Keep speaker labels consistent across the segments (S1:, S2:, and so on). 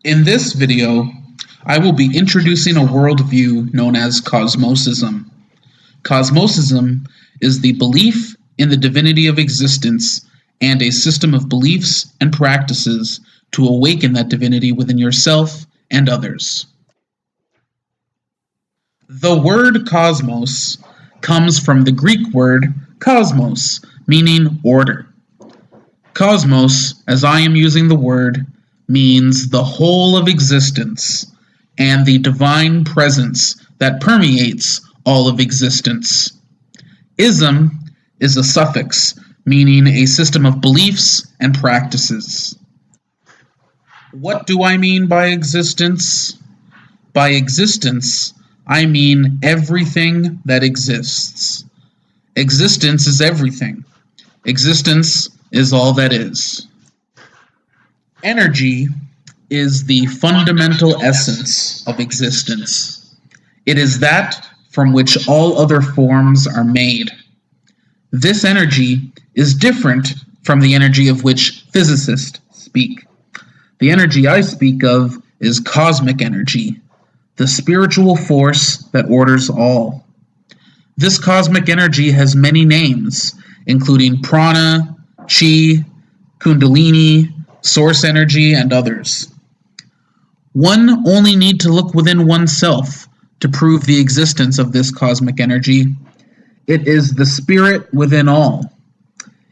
S1: In this video, I will be introducing a worldview known as Cosmosism. Cosmosism is the belief in the divinity of existence and a system of beliefs and practices to awaken that divinity within yourself and others. The word cosmos comes from the Greek word kosmos, meaning order. Cosmos, as I am using the word, means the whole of existence and the divine presence that permeates all of existence. Ism is a suffix meaning a system of beliefs and practices. What do I mean by existence? By existence, I mean everything that exists. Existence is everything. Existence is all that is. Energy is the fundamental essence of existence. It is that from which all other forms are made. This energy is different from the energy of which physicists speak. The energy I speak of is cosmic energy, the spiritual force that orders all. This cosmic energy has many names, including prana, chi, kundalini, source energy, and others. One only need to look within oneself to prove the existence of this cosmic energy. It is the spirit within all.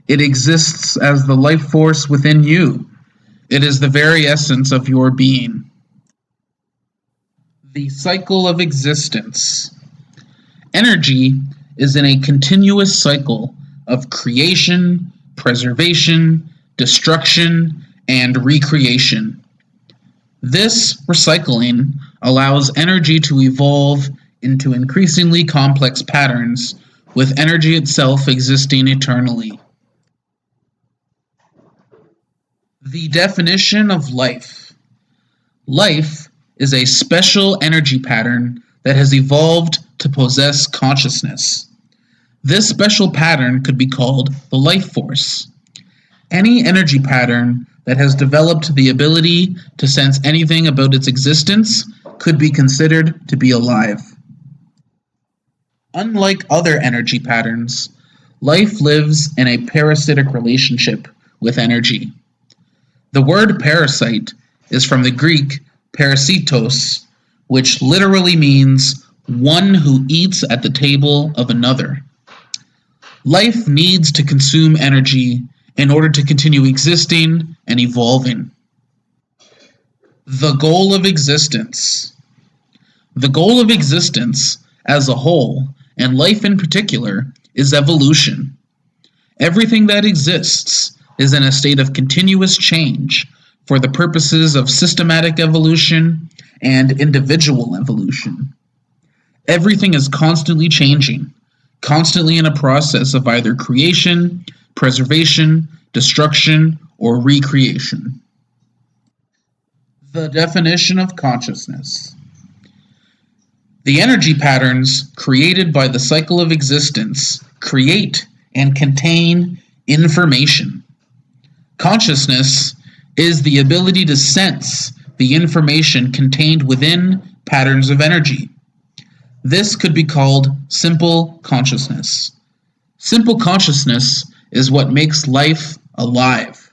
S1: It exists as the life force within you. It is the very essence of your being. The cycle of existence. Energy is in a continuous cycle of creation, preservation, destruction, and recreation. This recycling allows energy to evolve into increasingly complex patterns, with energy itself existing eternally. The definition of life. Life is a special energy pattern that has evolved to possess consciousness. This special pattern could be called the life force. Any energy pattern that has developed the ability to sense anything about its existence could be considered to be alive. Unlike other energy patterns, life lives in a parasitic relationship with energy. The word parasite is from the Greek parasitos, which literally means one who eats at the table of another. Life needs to consume energy in order to continue existing and evolving. The goal of existence. The goal of existence as a whole, and life in particular, is evolution. Everything that exists is in a state of continuous change for the purposes of systematic evolution and individual evolution. Everything is constantly changing, constantly in a process of either creation, preservation, destruction, or recreation. The definition of consciousness. The energy patterns created by the cycle of existence create and contain information. Consciousness is the ability to sense the information contained within patterns of energy. This could be called simple consciousness. Simple consciousness is what makes life alive.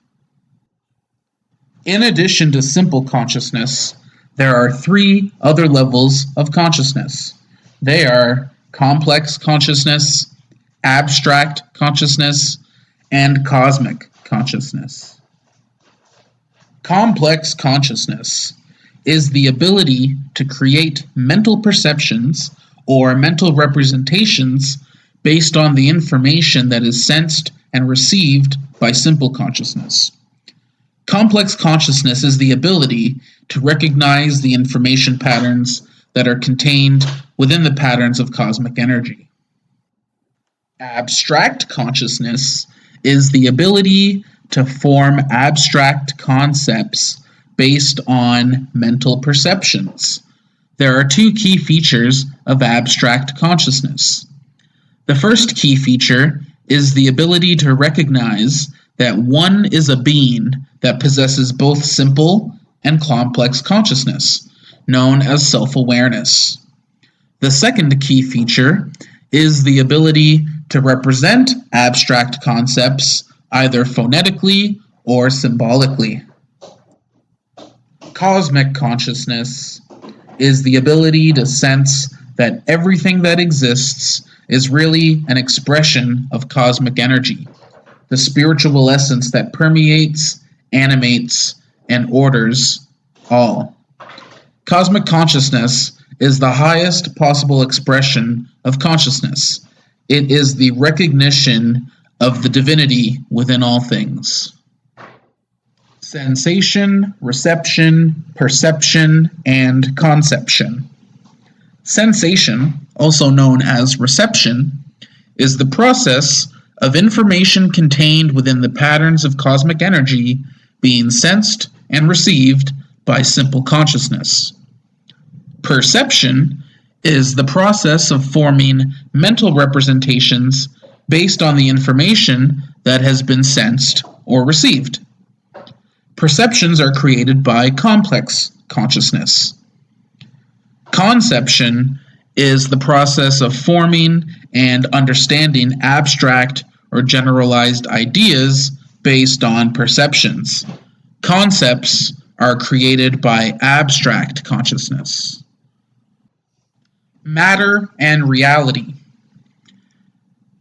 S1: In addition to simple consciousness, there are three other levels of consciousness. They are complex consciousness, abstract consciousness, and cosmic consciousness. Complex consciousness is the ability to create mental perceptions or mental representations based on the information that is sensed and received by simple consciousness. Complex consciousness is the ability to recognize the information patterns that are contained within the patterns of cosmic energy. Abstract consciousness is the ability to form abstract concepts based on mental perceptions. There are two key features of abstract consciousness. The first key feature is the ability to recognize that one is a being that possesses both simple and complex consciousness, known as self-awareness. The second key feature is the ability to represent abstract concepts either phonetically or symbolically. Cosmic consciousness is the ability to sense that everything that exists is really an expression of cosmic energy, the spiritual essence that permeates, animates, and orders all. Cosmic consciousness is the highest possible expression of consciousness. It is the recognition of the divinity within all things. Sensation, reception, perception, and conception. Sensation, also known as reception, is the process of information contained within the patterns of cosmic energy being sensed and received by simple consciousness. Perception is the process of forming mental representations based on the information that has been sensed or received. Perceptions are created by complex consciousness. Conception is the process of forming and understanding abstract or generalized ideas based on perceptions. Concepts are created by abstract consciousness. Matter and reality.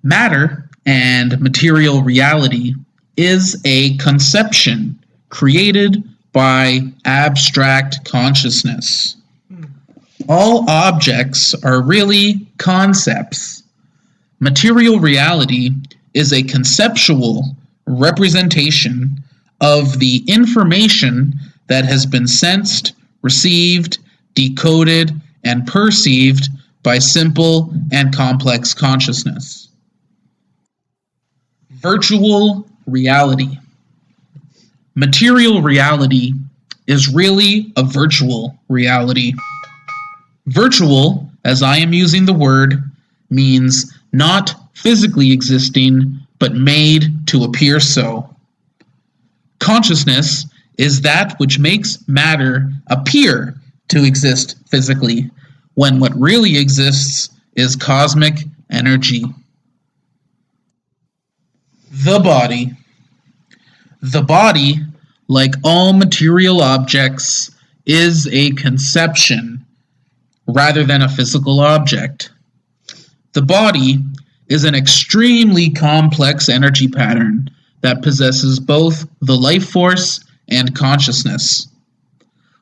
S1: Matter and material reality is a conception created by abstract consciousness. All objects are really concepts. Material reality is a conceptual representation of the information that has been sensed, received, decoded, and perceived by simple and complex consciousness. Virtual reality. Material reality is really a virtual reality. Virtual, as I am using the word, means not physically existing, but made to appear so. Consciousness is that which makes matter appear to exist physically, when what really exists is cosmic energy. The body. The body, like all material objects, is a conception rather than a physical object. The body is an extremely complex energy pattern that possesses both the life force and consciousness.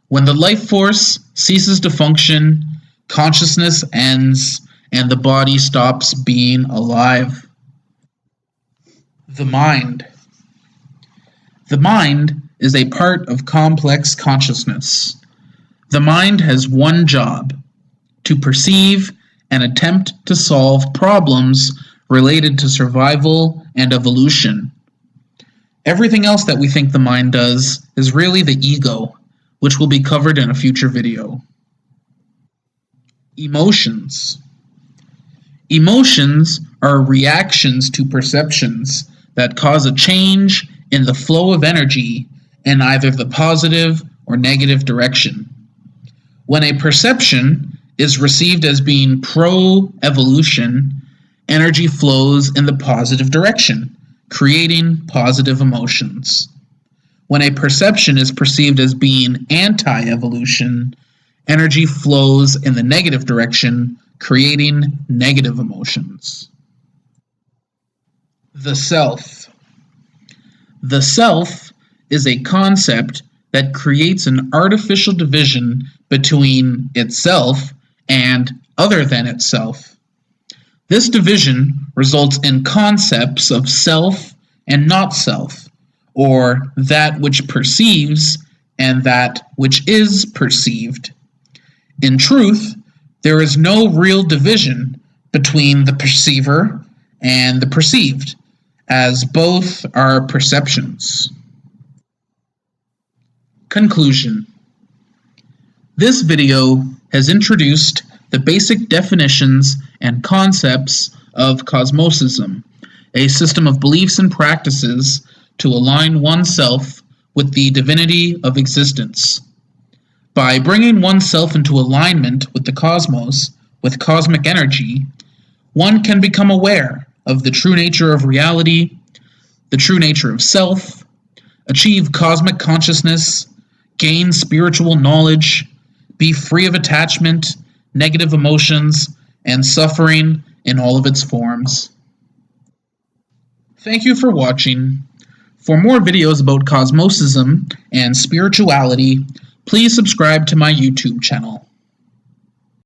S1: When the life force ceases to function, consciousness ends and the body stops being alive. The mind. The mind is a part of complex consciousness. The mind has one job: to perceive and attempt to solve problems related to survival and evolution. Everything else that we think the mind does is really the ego, which will be covered in a future video. Emotions. Emotions are reactions to perceptions that cause a change in the flow of energy in either the positive or negative direction. When a perception is received as being pro-evolution, energy flows in the positive direction, creating positive emotions. When a perception is perceived as being anti-evolution, energy flows in the negative direction, creating negative emotions. The self. The self is a concept that creates an artificial division between itself and other than itself. This division results in concepts of self and not self, or that which perceives and that which is perceived. In truth, there is no real division between the perceiver and the perceived, as both are perceptions. Conclusion. This video has introduced the basic definitions and concepts of Cosmosism, a system of beliefs and practices to align oneself with the divinity of existence. By bringing oneself into alignment with the cosmos, with cosmic energy, one can become aware of the true nature of reality, the true nature of self, achieve cosmic consciousness, gain spiritual knowledge, be free of attachment, negative emotions, and suffering in all of its forms. Thank you for watching. For more videos about Cosmosism and spirituality, please subscribe to my YouTube channel.